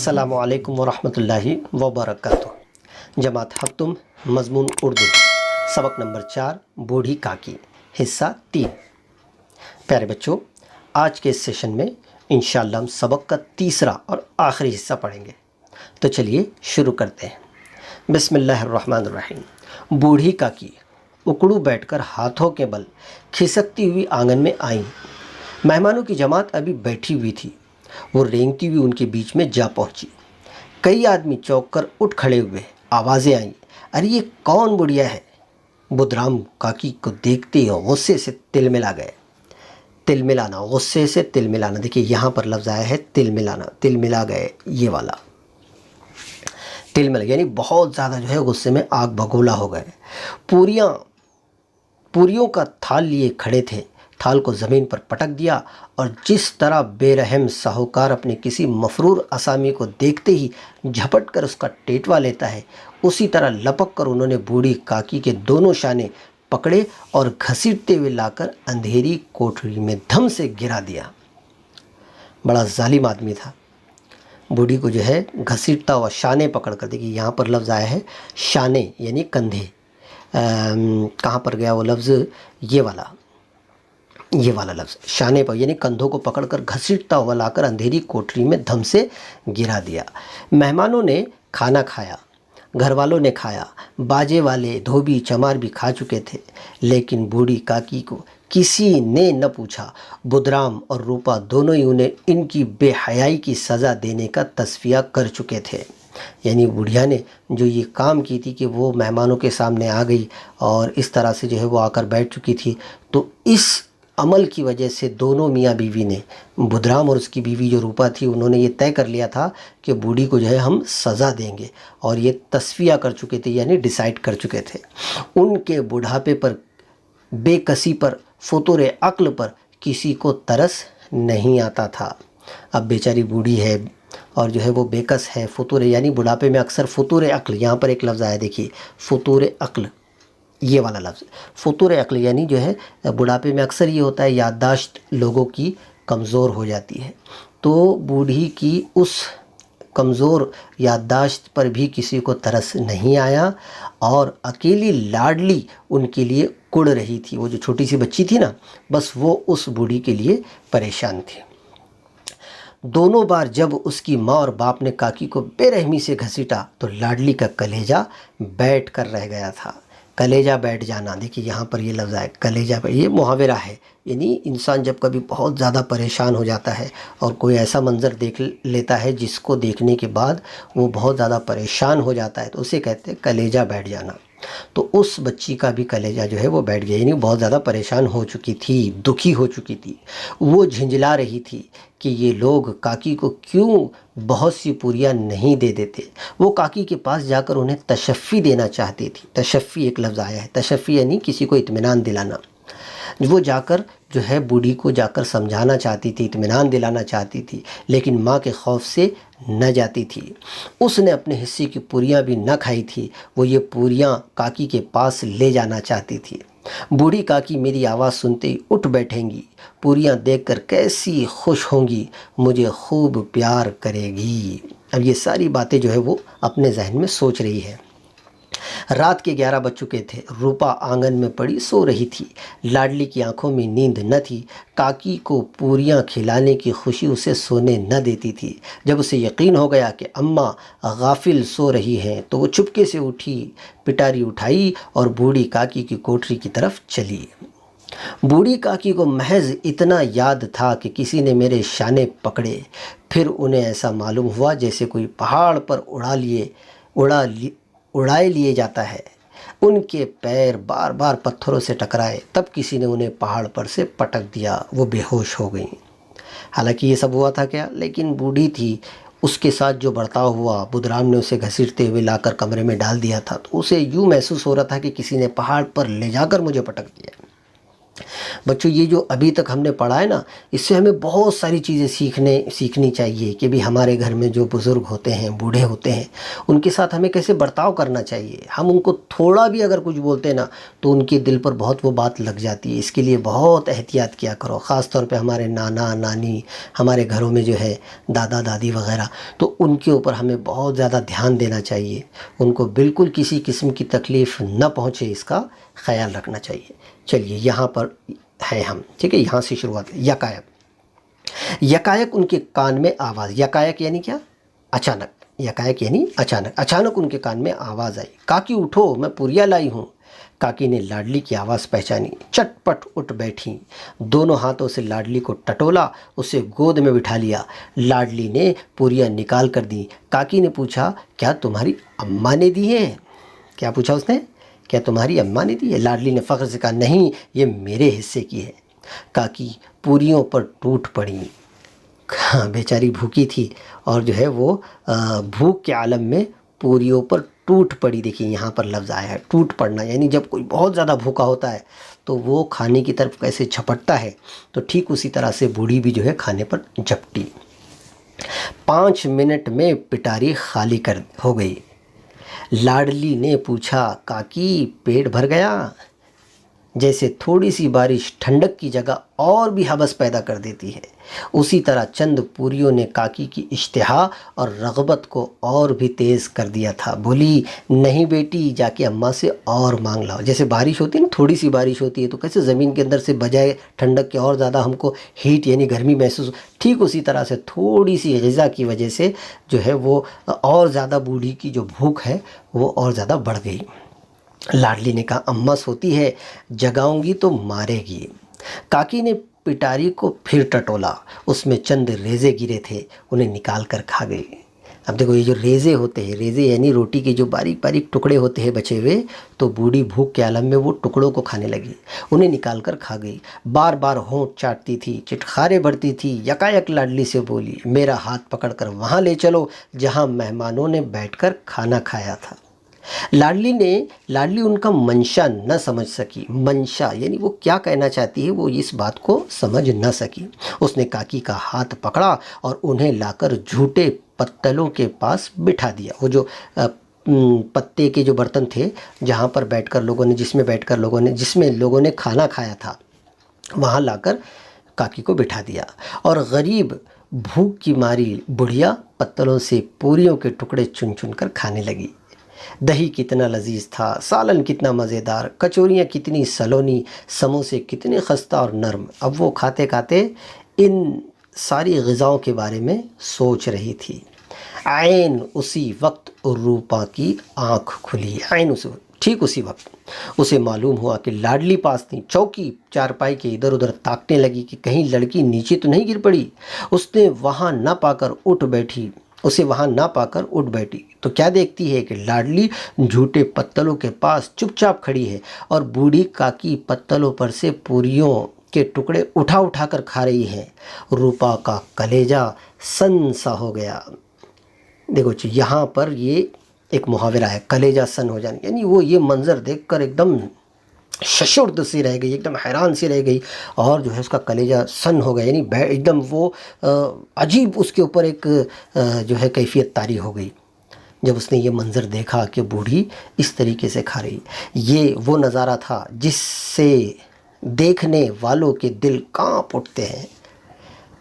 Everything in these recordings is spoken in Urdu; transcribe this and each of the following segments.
السلام علیکم ورحمۃ اللہ وبرکاتہ۔ جماعت ہفتم مضمون اردو سبق نمبر 4 بوڑھی کاکی حصہ 3۔ پیارے بچوں، آج کے اس سیشن میں انشاءاللہ ہم سبق کا تیسرا اور آخری حصہ پڑھیں گے، تو چلیے شروع کرتے ہیں۔ بسم اللہ الرحمن الرحیم۔ بوڑھی کاکی اکڑو بیٹھ کر ہاتھوں کے بل کھسکتی ہوئی آنگن میں آئیں۔ مہمانوں کی جماعت ابھی بیٹھی ہوئی تھی، وہ رینگتی ہوئی ان کے بیچ میں جا پہنچی۔ کئی آدمی چونک کر اٹھ کھڑے ہوئے، آوازیں آئیں، ارے یہ کون بڑھیا ہے؟ بدرام کاکی کو دیکھتے ہی غصے سے تل ملا گئے۔ تل ملانا، غصے سے تل ملانا، دیکھیے یہاں پر لفظ آیا ہے تل ملانا، تل ملا گئے، یہ والا تل مل یعنی بہت زیادہ جو ہے غصے میں آگ بگولا ہو گئے۔ پوریوں کا تھال لیے کھڑے تھے، تھال کو زمین پر پٹک دیا اور جس طرح بے رحم ساہوکار اپنے کسی مفرور اسامی کو دیکھتے ہی جھپٹ کر اس کا ٹیٹوا لیتا ہے، اسی طرح لپک کر انہوں نے بوڑھی کاکی کے دونوں شانے پکڑے اور گھسیٹتے ہوئے لا کر اندھیری کوٹری میں دھم سے گرا دیا۔ بڑا ظالم آدمی تھا۔ بوڑھی کو جو ہے گھسیٹتا ہوا، شانے پکڑ کر، دیکھیے یہاں پر لفظ آیا ہے شانے یعنی کندھے، کہاں پر گیا وہ لفظ؟ یہ والا لفظ شانے پر یعنی کندھوں کو پکڑ کر گھسیٹتا ہوا لا کر اندھیری کوٹری میں دھم سے گرا دیا۔ مہمانوں نے کھانا کھایا، گھر والوں نے کھایا، باجے والے دھوبی چمار بھی کھا چکے تھے، لیکن بوڑھی کاکی کو کسی نے نہ پوچھا۔ بدرام اور روپا دونوں ہی انہیں ان کی بے حیائی کی سزا دینے کا تصفیہ کر چکے تھے۔ یعنی بڑھیا نے جو یہ کام کی تھی کہ وہ مہمانوں کے سامنے آ گئی اور اس طرح سے جو ہے وہ آ کر بیٹھ چکی تھی، تو اس عمل کی وجہ سے دونوں میاں بیوی نے، بدرام اور اس کی بیوی جو روپا تھی، انہوں نے یہ طے کر لیا تھا کہ بوڑھی کو جو ہے ہم سزا دیں گے، اور یہ تصفیہ کر چکے تھے یعنی ڈیسائیڈ کر چکے تھے۔ ان کے بڑھاپے پر، بے کسی پر، فطور عقل پر کسی کو ترس نہیں آتا تھا۔ اب بیچاری بوڑھی ہے اور جو ہے وہ بے کس ہے، فطور یعنی بڑھاپے میں اکثر فطور عقل، یہاں پر ایک لفظ آیا دیکھیے فطور عقل، یہ والا لفظ فطور عقل یعنی جو ہے بڑھاپے میں اکثر یہ ہوتا ہے یادداشت لوگوں کی کمزور ہو جاتی ہے، تو بوڑھی کی اس کمزور یادداشت پر بھی کسی کو ترس نہیں آیا، اور اکیلی لاڈلی ان کے لیے کڑ رہی تھی۔ وہ جو چھوٹی سی بچی تھی نا، بس وہ اس بوڑھی کے لیے پریشان تھی۔ دونوں بار جب اس کی ماں اور باپ نے کاکی کو بے رحمی سے گھسیٹا تو لاڈلی کا کلیجہ بیٹھ کر رہ گیا تھا۔ کلیجہ بیٹھ جانا، دیکھیے یہاں پر یہ لفظ ہے کلیجہ، یہ محاورہ ہے، یعنی انسان جب کبھی بہت زیادہ پریشان ہو جاتا ہے اور کوئی ایسا منظر دیکھ لیتا ہے جس کو دیکھنے کے بعد وہ بہت زیادہ پریشان ہو جاتا ہے، تو اسے کہتے ہیں کلیجہ بیٹھ جانا۔ تو اس بچی کا بھی کلیجہ جو ہے وہ بیٹھ گیا، یعنی بہت زیادہ پریشان ہو چکی تھی، دکھی ہو چکی تھی۔ وہ جھنجھلا رہی تھی کہ یہ لوگ کاکی کو کیوں بہت سی پوریاں نہیں دے دیتے۔ وہ کاکی کے پاس جا کر انہیں تشفی دینا چاہتی تھی۔ تشفی ایک لفظ آیا ہے، تشفی یعنی کسی کو اطمینان دلانا۔ وہ جا کر جو ہے بوڑھی کو جا کر سمجھانا چاہتی تھی، اطمینان دلانا چاہتی تھی، لیکن ماں کے خوف سے نہ جاتی تھی۔ اس نے اپنے حصے کی پوریاں بھی نہ کھائی تھی، وہ یہ پوریاں کاکی کے پاس لے جانا چاہتی تھی۔ بوڑھی کاکی میری آواز سنتے ہی اٹھ بیٹھیں گی، پوریاں دیکھ کر کیسی خوش ہوں گی، مجھے خوب پیار کرے گی۔ اب یہ ساری باتیں جو ہے وہ اپنے ذہن میں سوچ رہی ہے۔ رات کے 11 بج چکے تھے۔ روپا آنگن میں پڑی سو رہی تھی، لاڈلی کی آنکھوں میں نیند نہ تھی۔ کاکی کو پوریاں کھلانے کی خوشی اسے سونے نہ دیتی تھی۔ جب اسے یقین ہو گیا کہ اماں غافل سو رہی ہیں تو وہ چپکے سے اٹھی، پٹاری اٹھائی اور بوڑھی کاکی کی کوٹری کی طرف چلی۔ بوڑھی کاکی کو محض اتنا یاد تھا کہ کسی نے میرے شانے پکڑے، پھر انہیں ایسا معلوم ہوا جیسے کوئی پہاڑ پر اڑائے لیے جاتا ہے۔ ان کے پیر بار بار پتھروں سے ٹکرائے، تب کسی نے انہیں پہاڑ پر سے پٹک دیا، وہ بے ہوش ہو گئیں۔ حالانکہ یہ سب ہوا تھا کیا؟ لیکن بوڑھی تھی، اس کے ساتھ جو برتاؤ ہوا، بدرام نے اسے گھسیٹتے ہوئے لا کر کمرے میں ڈال دیا تھا، تو اسے یوں محسوس ہو رہا تھا کہ کسی نے پہاڑ پر لے جا کر مجھے پٹک دیا۔ بچوں یہ جو ابھی تک ہم نے پڑھا ہے نا، اس سے ہمیں بہت ساری چیزیں سیکھنی چاہیے کہ بھی ہمارے گھر میں جو بزرگ ہوتے ہیں، بوڑھے ہوتے ہیں، ان کے ساتھ ہمیں کیسے برتاؤ کرنا چاہیے۔ ہم ان کو تھوڑا بھی اگر کچھ بولتے ہیں نا تو ان کے دل پر بہت وہ بات لگ جاتی ہے۔ اس کے لیے بہت احتیاط کیا کرو، خاص طور پہ ہمارے نانا نانی، ہمارے گھروں میں جو ہے دادا دادی وغیرہ، تو ان کے اوپر ہمیں بہت زیادہ دھیان دینا چاہیے۔ ان کو بالکل کسی قسم کی تکلیف نہ پہنچے، اس کا خیال رکھنا چاہیے۔ چلیے یہاں پر ہے ہم، ٹھیک ہے، یہاں سے شروعات۔ یکایک، یکایک ان کے کان میں آواز، یکایک یعنی کیا؟ اچانک، یکایک یعنی اچانک، اچانک ان کے کان میں آواز آئی، کاکی اٹھو میں پوریا لائی ہوں۔ کاکی نے لاڈلی کی آواز پہچانی، چٹ پٹ اٹھ بیٹھی، دونوں ہاتھوں سے لاڈلی کو ٹٹولا، اسے گود میں بٹھا لیا۔ لاڈلی نے پوریا نکال کر دی۔ کاکی نے پوچھا، کیا تمہاری اماں نے دی ہیں؟ کیا پوچھا اس نے؟ کیا تمہاری اماں نے دی ہے؟ لاڈلی نے فخر سے کہا، نہیں، یہ میرے حصے کی ہے۔ کاکی پوریوں پر ٹوٹ پڑی، بیچاری بھوکی تھی اور جو ہے وہ بھوک کے عالم میں پوریوں پر ٹوٹ پڑی۔ دیکھیں یہاں پر لفظ آیا ہے ٹوٹ پڑنا، یعنی جب کوئی بہت زیادہ بھوکا ہوتا ہے تو وہ کھانے کی طرف کیسے جھپٹتا ہے، تو ٹھیک اسی طرح سے بوڑھی بھی جو ہے کھانے پر جھپٹی۔ 5 منٹ میں پٹاری خالی ہو گئی۔ لاڈلی نے پوچھا، کاکی پیٹ بھر گیا؟ جیسے تھوڑی سی بارش ٹھنڈک کی جگہ اور بھی حبس پیدا کر دیتی ہے، اسی طرح چند پوریوں نے کاکی کی اشتہا اور رغبت کو اور بھی تیز کر دیا تھا۔ بولی، نہیں بیٹی، جا کے اماں سے اور مانگ لاؤ۔ جیسے بارش ہوتی ہے نا، تھوڑی سی بارش ہوتی ہے تو کیسے زمین کے اندر سے بجائے ٹھنڈک کے اور زیادہ ہم کو ہیٹ یعنی گرمی محسوس، ٹھیک اسی طرح سے تھوڑی سی غذا کی وجہ سے جو ہے وہ اور زیادہ بوڑھی کی جو بھوک ہے وہ اور زیادہ بڑھ گئی۔ لاڈلی نے کہا، اماں سوتی ہے، جگاؤں گی تو مارے گی۔ کاکی نے پٹاری کو پھر ٹٹولا، اس میں چند ریزے گرے تھے، انہیں نکال کر کھا گئی۔ اب دیکھو یہ جو ریزے ہوتے ہیں، ریزے یعنی روٹی کے جو باریک باریک ٹکڑے ہوتے ہیں بچے ہوئے، تو بوڑھی بھوک کے عالم میں وہ ٹکڑوں کو کھانے لگی، انہیں نکال کر کھا گئی۔ بار بار ہونٹ چاٹتی تھی، چٹخارے بھرتی تھی۔ یکایک لاڈلی سے بولی، میرا ہاتھ پکڑ کر وہاں لے چلو جہاں مہمانوں نے بیٹھ کر کھانا کھایا تھا۔ لاڈلی ان کا منشا نہ سمجھ سکی، منشا یعنی وہ کیا کہنا چاہتی ہے وہ اس بات کو سمجھ نہ سکی۔ اس نے کاکی کا ہاتھ پکڑا اور انہیں لا کر جھوٹے پتلوں کے پاس بٹھا دیا۔ وہ جو پتے کے جو برتن تھے جہاں پر بیٹھ کر لوگوں نے جس میں لوگوں نے کھانا کھایا تھا، وہاں لا کر کاکی کو بٹھا دیا، اور غریب بھوک کی ماری بڑھیا پتلوں سے پوریوں کے ٹکڑے چن چن کر کھانے لگی۔ دہی کتنا لذیذ تھا، سالن کتنا مزیدار، کچوریاں کتنی سلونی، سموسے کتنے خستہ اور نرم۔ اب وہ کھاتے کھاتے ان ساری غذاؤں کے بارے میں سوچ رہی تھی۔ عین اسی وقت روپا کی آنکھ کھلی، ٹھیک اسی وقت اسے معلوم ہوا کہ لاڈلی پاس تھی۔ چوکی چارپائی کے ادھر ادھر تاکنے لگی کہ کہیں لڑکی نیچے تو نہیں گر پڑی۔ اسے وہاں نہ پا کر اٹھ بیٹھی تو کیا دیکھتی ہے کہ لاڈلی جھوٹے پتلوں کے پاس چپ چاپ کھڑی ہے اور بوڑھی کاکی پتلوں پر سے پوریوں کے ٹکڑے اٹھا اٹھا کر کھا رہی ہے۔ روپا کا کلیجہ سن سا ہو گیا۔ دیکھو یہاں پر یہ ایک محاورہ ہے، کلیجہ سن ہو جانا، یعنی وہ یہ منظر دیکھ کر ایک دم ششرد سی رہ گئی، ایک دم حیران سی رہ گئی، اور جو ہے اس کا کلیجہ سن ہو گیا، یعنی ایک دم وہ عجیب اس کے اوپر ایک جو ہے کیفیت طاری ہو گئی جب اس نے یہ منظر دیکھا کہ بوڑھی اس طریقے سے کھا رہی۔ یہ وہ نظارہ تھا جس سے دیکھنے والوں کے دل کانپ اٹھتے ہیں۔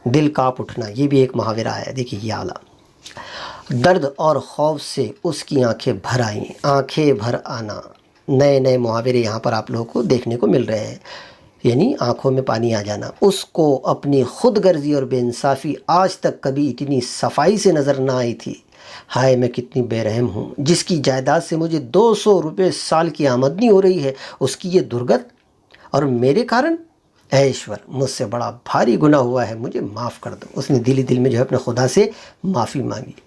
دل کانپ اٹھنا یہ بھی ایک محاورہ ہے، دیکھیے یہ اعلیٰ۔ درد اور خوف سے اس کی آنکھیں بھر آئیں، آنکھیں بھر آنا، نئے نئے محاورے یہاں پر آپ لوگوں کو دیکھنے کو مل رہے ہیں، یعنی آنکھوں میں پانی آ جانا۔ اس کو اپنی خود غرضی اور بے انصافی آج تک کبھی اتنی صفائی سے نظر نہ آئی تھی۔ ہائے میں کتنی بے رحم ہوں، جس کی جائیداد سے مجھے 200 روپے سال کی آمدنی ہو رہی ہے، اس کی یہ درگت، اور میرے کارن، اے ایشور مجھ سے بڑا بھاری گناہ ہوا ہے، مجھے معاف کر دو۔ اس نے دل میں جو ہے اپنے خدا سے معافی مانگی۔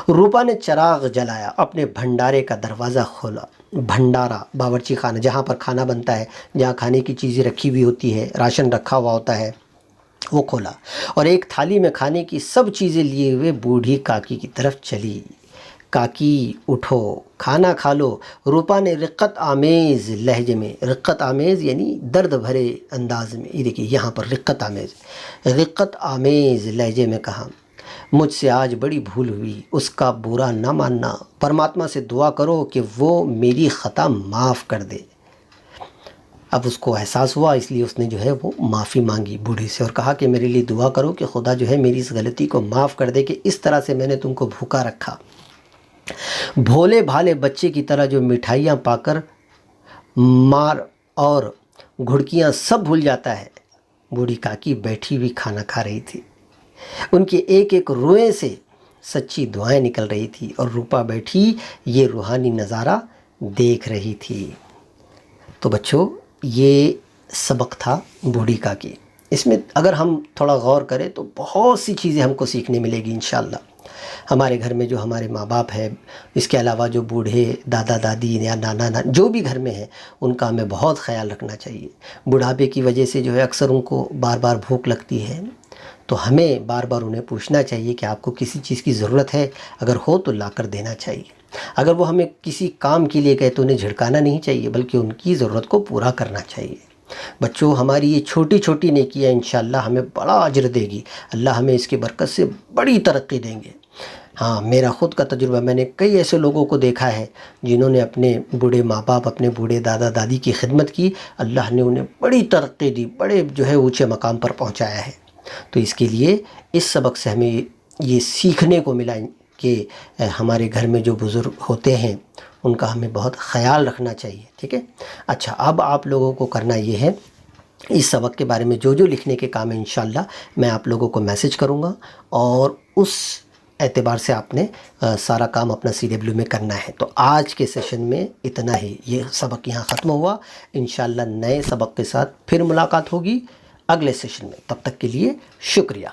روپا نے چراغ جلایا، اپنے بھنڈارے کا دروازہ کھولا۔ بھنڈارا باورچی خانہ، جہاں پر کھانا بنتا ہے، جہاں کھانے کی چیزیں رکھی ہوئی ہوتی ہے، راشن رکھا ہوا ہوتا ہے، وہ کھولا، اور ایک تھالی میں کھانے کی سب چیزیں لیے ہوئے بوڑھی کاکی کی طرف چلی۔ کاکی اٹھو کھانا کھا لو، روپا نے رقت آمیز لہجے میں، رقت آمیز یعنی درد بھرے انداز میں، یہ دیکھیے یہاں پر رقت آمیز لہجے میں کہا، مجھ سے آج بڑی بھول ہوئی، اس کا برا نہ ماننا، پرماتما سے دعا کرو کہ وہ میری خطا معاف کر دے۔ اب اس کو احساس ہوا، اس لیے اس نے جو ہے وہ معافی مانگی بوڑھی سے اور کہا کہ میرے لیے دعا کرو کہ خدا جو ہے میری اس غلطی کو معاف کر دے کہ اس طرح سے میں نے تم کو بھوکا رکھا۔ بھولے بھالے بچے کی طرح جو مٹھائیاں پا کر مار اور گھڑکیاں سب بھول جاتا ہے، بوڑھی کاکی بیٹھی ہوئی کھانا کھا رہی تھی، ان کے ایک ایک روئے سے سچی دعائیں نکل رہی تھی اور روپا بیٹھی یہ روحانی نظارہ دیکھ رہی تھی۔ تو بچوں یہ سبق تھا بوڑھی کاکی، اس میں اگر ہم تھوڑا غور کریں تو بہت سی چیزیں ہم کو سیکھنے ملے گی انشاءاللہ۔ ہمارے گھر میں جو ہمارے ماں باپ ہیں، اس کے علاوہ جو بوڑھے دادا دادی یا نانا جو بھی گھر میں ہیں، ان کا ہمیں بہت خیال رکھنا چاہیے۔ بڑھاپے کی وجہ سے جو ہے اکثر ان کو بار بار بھوک لگتی ہے، تو ہمیں بار بار انہیں پوچھنا چاہیے کہ آپ کو کسی چیز کی ضرورت ہے، اگر ہو تو لا کر دینا چاہیے۔ اگر وہ ہمیں کسی کام کے لیے کہے تو انہیں جھڑکانا نہیں چاہیے، بلکہ ان کی ضرورت کو پورا کرنا چاہیے۔ بچوں ہماری یہ چھوٹی چھوٹی نیکیاں انشاءاللہ ہمیں بڑا اجر دے گی، اللہ ہمیں اس کی برکت سے بڑی ترقی دیں گے۔ ہاں میرا خود کا تجربہ، میں نے کئی ایسے لوگوں کو دیکھا ہے جنہوں نے اپنے بوڑھے ماں باپ، اپنے بوڑھے دادا دادی کی خدمت کی، اللہ نے انہیں بڑی ترقی دی، بڑے جو ہے اونچے مقام پر پہنچایا ہے۔ تو اس کے لیے اس سبق سے ہمیں یہ سیکھنے کو ملا کہ ہمارے گھر میں جو بزرگ ہوتے ہیں ان کا ہمیں بہت خیال رکھنا چاہیے، ٹھیک ہے۔ اچھا اب آپ لوگوں کو کرنا یہ ہے، اس سبق کے بارے میں جو لکھنے کے کام ہے انشاءاللہ میں آپ لوگوں کو میسج کروں گا، اور اس اعتبار سے آپ نے سارا کام اپنا CW میں کرنا ہے۔ تو آج کے سیشن میں اتنا ہی، یہ سبق یہاں ختم ہوا، انشاءاللہ نئے سبق کے ساتھ پھر ملاقات ہوگی اگلے سیشن میں۔ تب تک کے لیے شکریہ۔